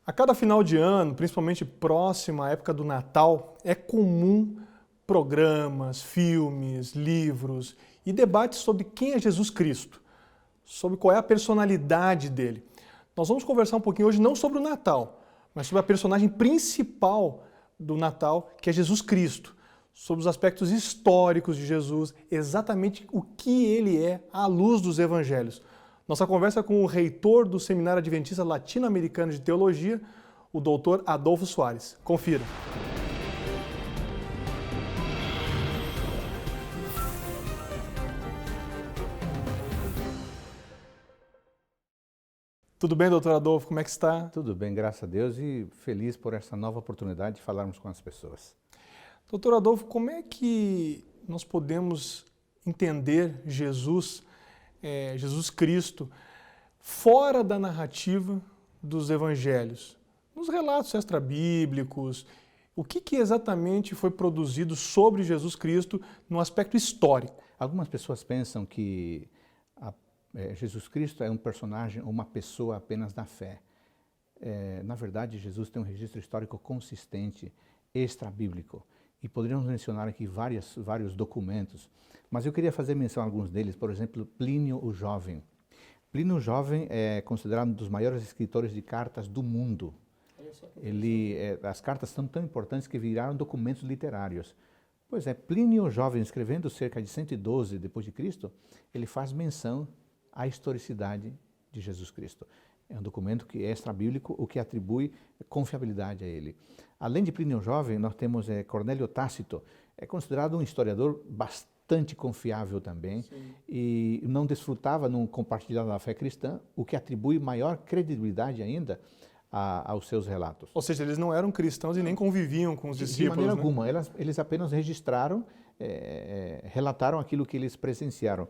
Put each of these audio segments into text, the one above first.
A cada final de ano, principalmente próxima à época do Natal, é comum programas, filmes, livros e debates sobre quem é Jesus Cristo, sobre qual é a personalidade dele. Nós vamos conversar um pouquinho hoje não sobre o Natal, mas sobre a personagem principal do Natal, que é Jesus Cristo, sobre os aspectos históricos de Jesus, exatamente o que ele é à luz dos evangelhos. Nossa conversa com o reitor do Seminário Adventista Latino-Americano de Teologia, o doutor Adolfo Soares. Confira. Tudo bem, doutor Adolfo? Como é que está? Tudo bem, graças a Deus, e feliz por essa nova oportunidade de falarmos com as pessoas. Doutor Adolfo, como é que nós podemos entender Jesus, Jesus Cristo, fora da narrativa dos evangelhos? Nos relatos extrabíblicos, o que exatamente foi produzido sobre Jesus Cristo no aspecto histórico? Algumas pessoas pensam que Jesus Cristo é um personagem, uma pessoa apenas da fé. Na verdade, Jesus tem um registro histórico consistente, extrabíblico. E poderíamos mencionar aqui vários documentos, mas eu queria fazer menção a alguns deles, por exemplo, Plínio o Jovem. Plínio o Jovem é considerado um dos maiores escritores de cartas do mundo. As cartas são tão importantes que viraram documentos literários. Pois é, Plínio o Jovem, escrevendo cerca de 112 depois de Cristo, ele faz menção à historicidade de Jesus Cristo. É um documento que é extrabíblico, o que atribui confiabilidade a ele. Além de Plínio o Jovem, nós temos Cornélio Tácito, é considerado um historiador bastante confiável também. Sim. E não desfrutava, não compartilhava da fé cristã, o que atribui maior credibilidade ainda aos seus relatos. Ou seja, eles não eram cristãos e nem conviviam com os discípulos. De maneira né? alguma, eles apenas registraram, relataram aquilo que eles presenciaram.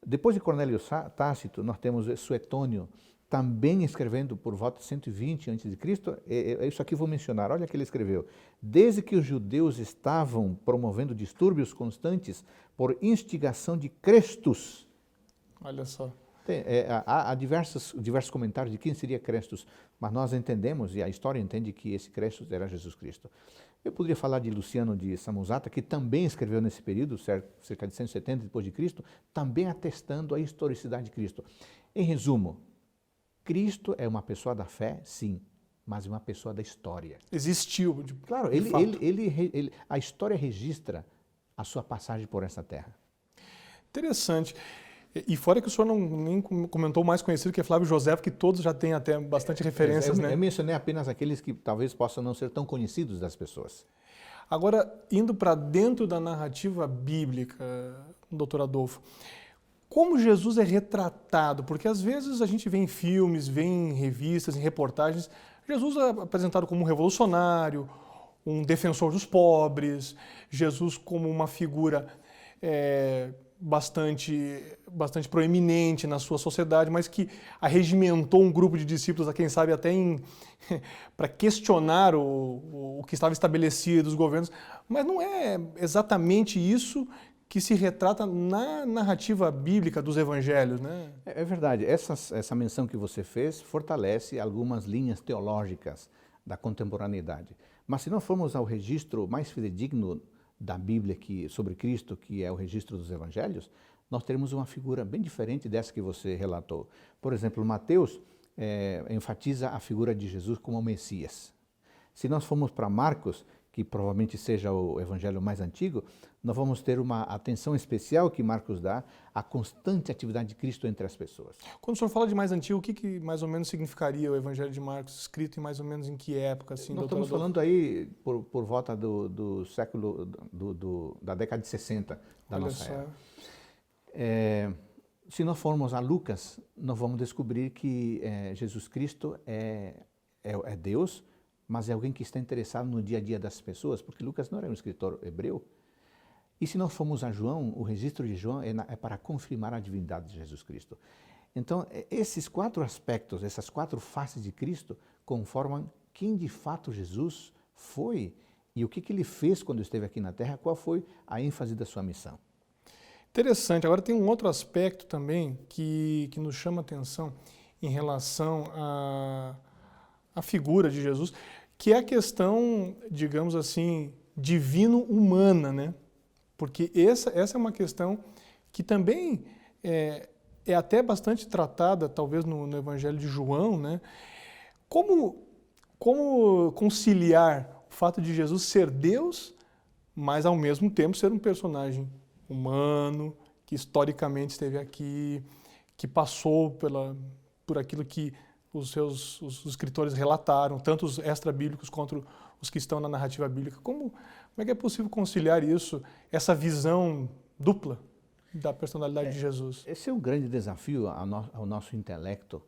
Depois de Cornélio Tácito, nós temos Suetônio, também escrevendo por volta de 120 a.C., isso aqui vou mencionar, olha o que ele escreveu. Desde que os judeus estavam promovendo distúrbios constantes por instigação de Crestus. Olha só. Há diversos comentários de quem seria Crestus, mas nós entendemos, e a história entende, que esse Crestus era Jesus Cristo. Eu poderia falar de Luciano de Samosata, que também escreveu nesse período, cerca de 170 depois de Cristo, também atestando a historicidade de Cristo. Em resumo, Cristo é uma pessoa da fé, sim, mas uma pessoa da história. Existiu, claro, a história registra a sua passagem por essa terra. Interessante. E fora que o senhor nem comentou o mais conhecido, que é Flávio José, que todos já têm até bastante referências, né? Eu mencionei apenas aqueles que talvez possam não ser tão conhecidos das pessoas. Agora, indo para dentro da narrativa bíblica, doutor Adolfo, como Jesus é retratado? Porque às vezes a gente vê em filmes, vê em revistas, em reportagens, Jesus é apresentado como um revolucionário, um defensor dos pobres, Jesus como uma figura bastante proeminente na sua sociedade, mas que arregimentou um grupo de discípulos, a quem sabe até para questionar o que estava estabelecido, os governos, mas não é exatamente isso que se retrata na narrativa bíblica dos evangelhos, né? É verdade. Essa menção que você fez fortalece algumas linhas teológicas da contemporaneidade. Mas se nós formos ao registro mais fidedigno da Bíblia sobre Cristo, que é o registro dos evangelhos, nós teremos uma figura bem diferente dessa que você relatou. Por exemplo, Mateus enfatiza a figura de Jesus como o Messias. Se nós formos para Marcos, que provavelmente seja o evangelho mais antigo, nós vamos ter uma atenção especial que Marcos dá à constante atividade de Cristo entre as pessoas. Quando o senhor fala de mais antigo, o que mais ou menos significaria o evangelho de Marcos, escrito em mais ou menos em que época? Assim, nós estamos falando aí por volta do século, da década de 60 da nossa era. Se nós formos a Lucas, nós vamos descobrir que Jesus Cristo é Deus, mas é alguém que está interessado no dia a dia das pessoas, porque Lucas não era um escritor hebreu. E se nós formos a João, o registro de João é para confirmar a divindade de Jesus Cristo. Então, esses quatro aspectos, essas quatro faces de Cristo, conformam quem de fato Jesus foi e o que ele fez quando esteve aqui na Terra, qual foi a ênfase da sua missão. Interessante. Agora tem um outro aspecto também que nos chama a atenção em relação a figura de Jesus, que é a questão, digamos assim, divino-humana, né? Porque essa é uma questão que também é até bastante tratada, talvez, no Evangelho de João, né? Como conciliar o fato de Jesus ser Deus, mas ao mesmo tempo ser um personagem humano, que historicamente esteve aqui, que passou por aquilo que os escritores relataram, tanto os extra-bíblicos quanto os que estão na narrativa bíblica. Como é que é possível conciliar isso, essa visão dupla da personalidade de Jesus? Esse é um grande desafio ao nosso intelecto,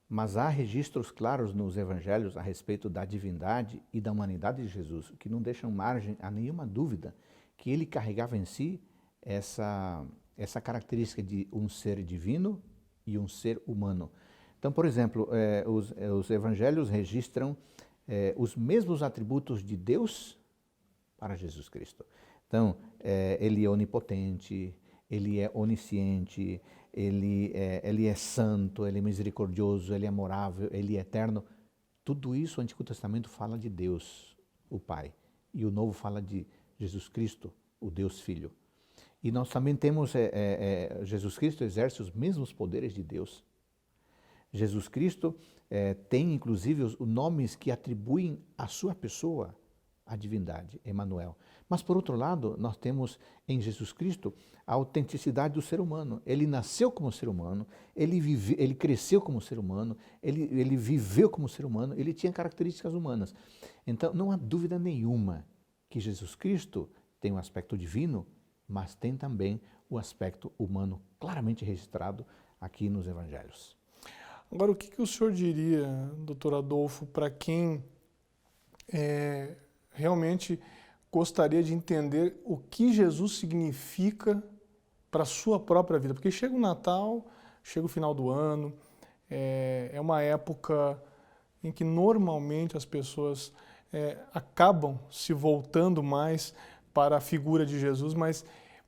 mas há registros claros nos evangelhos a respeito da divindade e da humanidade de Jesus, que não deixam margem a nenhuma dúvida que ele carregava em si essa característica de um ser divino e um ser humano. Então, por exemplo, os evangelhos registram os mesmos atributos de Deus para Jesus Cristo. Então, ele é onipotente, ele é onisciente, ele é santo, ele é misericordioso, ele é amorável, ele é eterno. Tudo isso o Antigo Testamento fala de Deus, o Pai, e o Novo fala de Jesus Cristo, o Deus Filho. E nós também temos, Jesus Cristo exerce os mesmos poderes de Deus. Jesus Cristo tem, inclusive, os nomes que atribuem à sua pessoa a divindade, Emanuel. Mas, por outro lado, nós temos em Jesus Cristo a autenticidade do ser humano. Ele nasceu como ser humano, ele cresceu como ser humano, ele viveu como ser humano, ele tinha características humanas. Então, não há dúvida nenhuma que Jesus Cristo tem um aspecto divino, mas tem também o aspecto humano claramente registrado aqui nos evangelhos. Agora, o que o senhor diria, doutor Adolfo, para quem realmente gostaria de entender o que Jesus significa para a sua própria vida? Porque chega o Natal, chega o final do ano, é uma época em que normalmente as pessoas acabam se voltando mais para a figura de Jesus, mas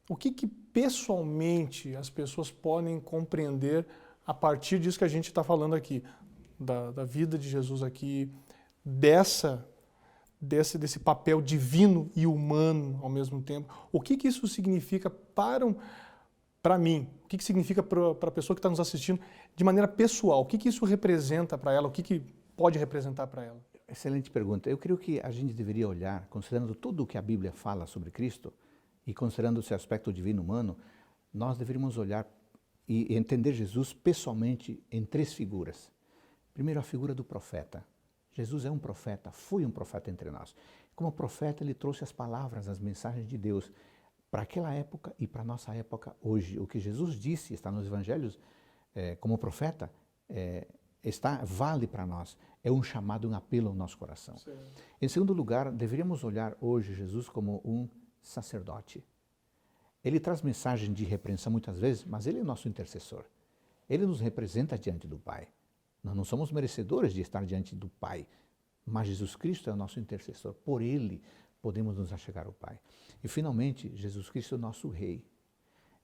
o que pessoalmente as pessoas podem compreender a partir disso que a gente está falando aqui, da vida de Jesus aqui, desse papel divino e humano ao mesmo tempo? O que isso significa para mim? O que significa para a pessoa que está nos assistindo de maneira pessoal? O que isso representa para ela? O que pode representar para ela? Excelente pergunta. Eu creio que a gente deveria olhar, considerando tudo o que a Bíblia fala sobre Cristo e considerando esse aspecto divino humano, nós deveríamos olhar e entender Jesus pessoalmente em três figuras. Primeiro, a figura do profeta. Jesus é um profeta, foi um profeta entre nós. Como profeta, ele trouxe as palavras, as mensagens de Deus para aquela época e para a nossa época hoje. O que Jesus disse, está nos evangelhos, como profeta, vale para nós. É um chamado, um apelo ao nosso coração. Sim. Em segundo lugar, deveríamos olhar hoje Jesus como um sacerdote. Ele traz mensagem de repreensão muitas vezes, mas ele é nosso intercessor. Ele nos representa diante do Pai. Nós não somos merecedores de estar diante do Pai, mas Jesus Cristo é o nosso intercessor. Por ele podemos nos achegar ao Pai. E finalmente, Jesus Cristo é o nosso Rei.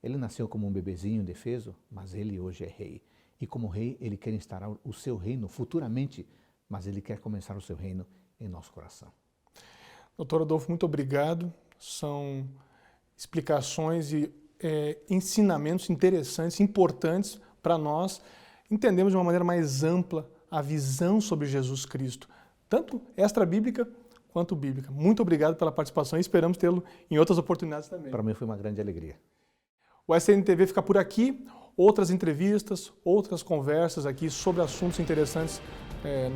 Ele nasceu como um bebezinho indefeso, mas ele hoje é Rei. E como Rei, ele quer instaurar o seu reino futuramente, mas ele quer começar o seu reino em nosso coração. Doutor Adolfo, muito obrigado. São explicações e ensinamentos interessantes, importantes para nós entendermos de uma maneira mais ampla a visão sobre Jesus Cristo, tanto extra-bíblica quanto bíblica. Muito obrigado pela participação e esperamos tê-lo em outras oportunidades também. Para mim foi uma grande alegria. O SNTV fica por aqui. Outras entrevistas, outras conversas aqui sobre assuntos interessantes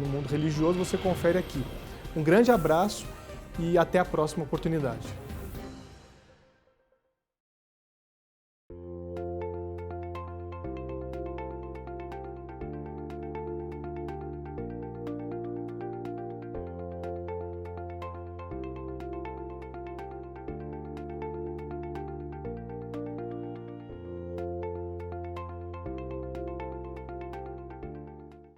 no mundo religioso, você confere aqui. Um grande abraço e até a próxima oportunidade.